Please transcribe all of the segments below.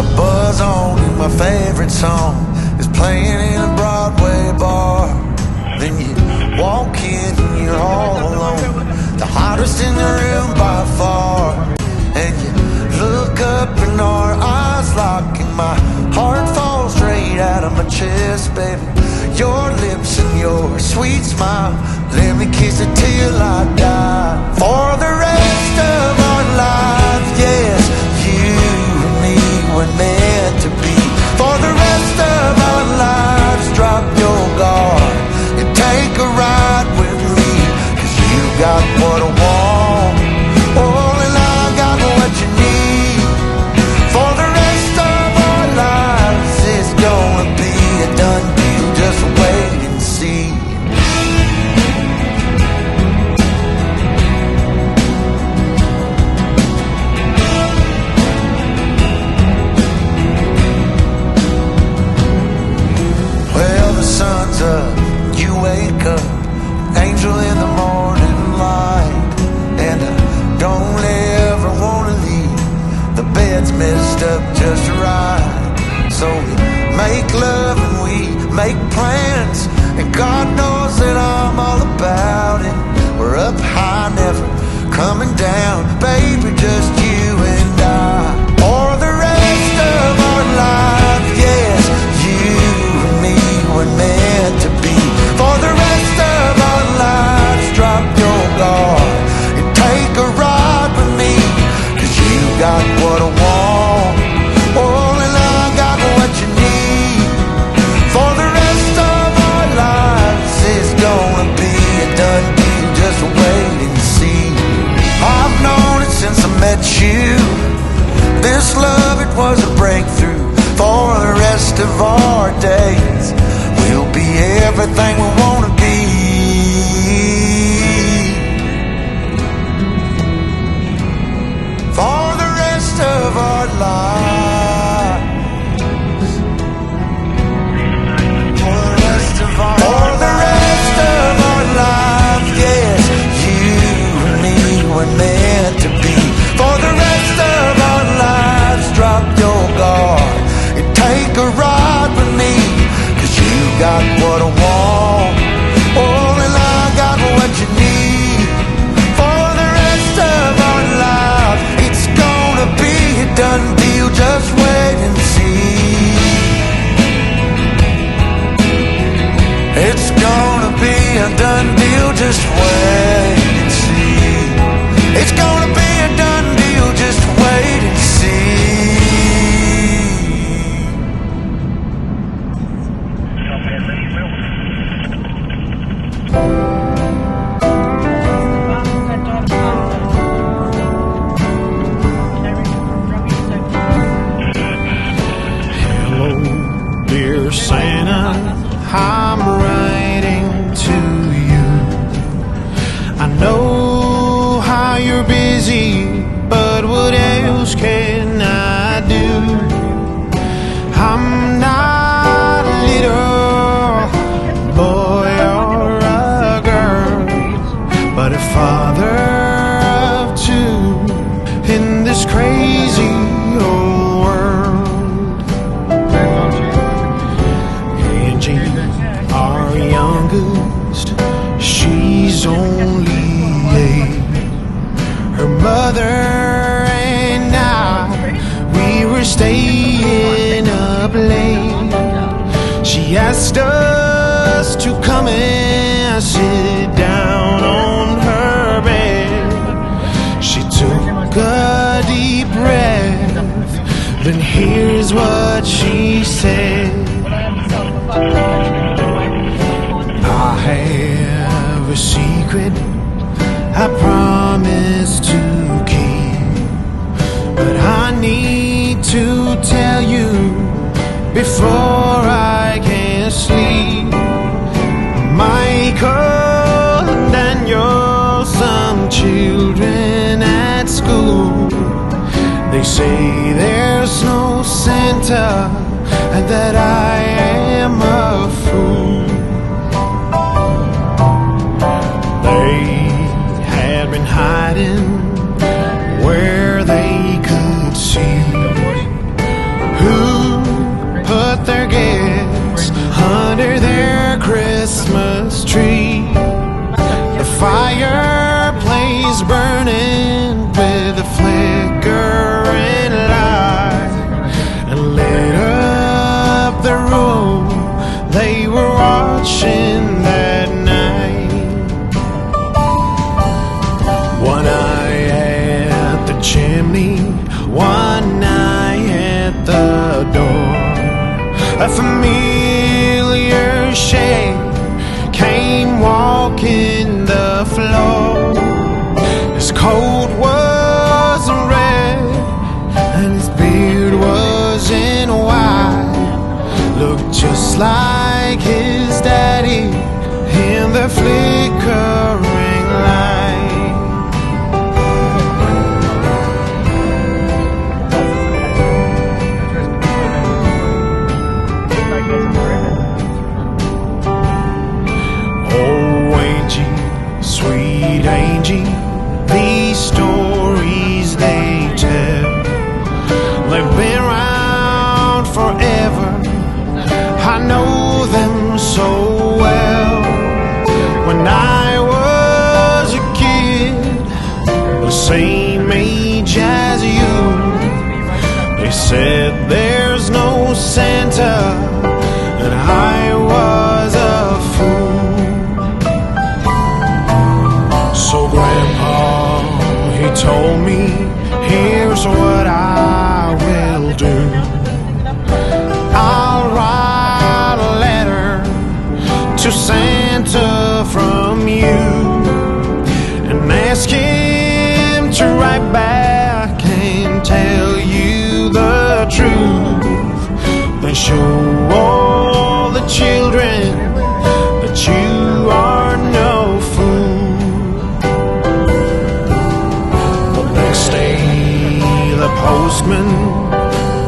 The buzz on and my favorite song is playing in a Broadway bar. Then you walk in and you're all alone, the hottest in the room by far. And you look up and our eyes lock, and my heart falls straight out of my chest, baby. Your lips and your sweet smile, let me kiss it till I die. For the rest of our lives, yes, you and me were meant to be. For the rest of our lives, drop your guard and take a ride with me, 'cause you got what I want, oh, and I got what you need. For the rest of our lives, it's gonna be a done deal, just wait and see. Well, the sun's up, you wake up, angel in the morning light, and I don't ever wanna leave. The bed's messed up just right, so we make love and we make plans, and God knows that I'm all about it. We're up high, never coming down, baby, just you and I. For the rest of our lives, yes, you and me were meant to be. For the rest of our lives, drop your guard and take a ride with me, 'cause you got what I want, oh, and I got what you need. For the rest of our lives, it's gonna be a done deal, just wait and see. I've known it since I met you, this love, it was a breakthrough. For the rest of our days, we'll be everything we wanna be. For the rest of our lives, for the rest of our lives, yes, you and me were meant to be. For the rest of our lives, drop your guard and take a ride with me, 'cause you got what I want, oh, and I got what you need. For the rest of our lives, it's gonna be a done deal, just wait and see. It's gonna be a done deal, just wait and see. It's gonna be a done deal, just wait and see. Hello, dear Santa, I'm writing to you. I know how you're busy, but what else can I do? I'm not a little boy or a girl, but a father of two in this crazy old world. Angie, our youngest, she's only 8. Her mother and I, we were staying up late. She asked us to come and sit down on her bed. She took a deep breath, then here's what she said. I have a secret I promise to keep, but I need to tell you before I can sleep. Michael and Daniel, some children at school, they say there's no Santa and that I am a fool. They had been hiding where they could see one night at the door, a familiar shape came walking the floor. His coat was red and his beard was in white, looked just like his daddy in the flickering light. Oh, Angie, sweet Angie, these stories they tell, they've been around forever. I know them so well. When I was a kid, the same age as you, they said there's no Santa, and I was a fool. So Grandpa, he told me, here's what I will do. I'll write a letter to Santa from you and ask him to write back and tell you the truth, then show all the children that you are no fool. The next day the postman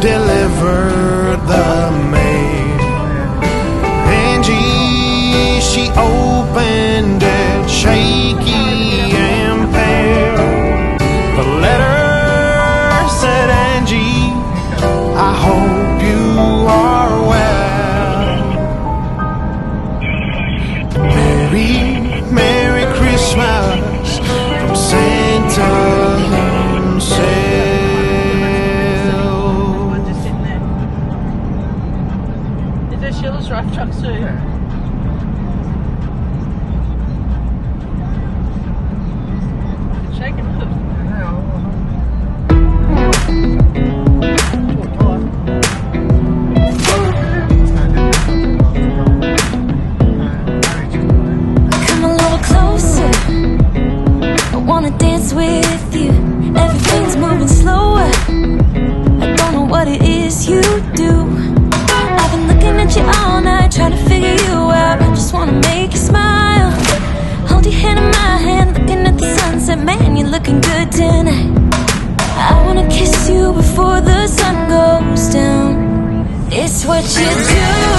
delivered the mail. Angie, she opened it, shaky and pale. The letter said, Angie, I hope you are well. Merry, Merry Christmas from Santa himself. Sheila's drive truck too. Shake it up. Come a little closer, I wanna dance with you. Everything's moving slower, I don't know what it is you do. I've been looking at you all night, trying to figure you out. Just wanna make you smile. Hold your hand in my hand, looking at the sunset. Man, you're looking good tonight. I wanna kiss you before the sun goes down. It's what you do.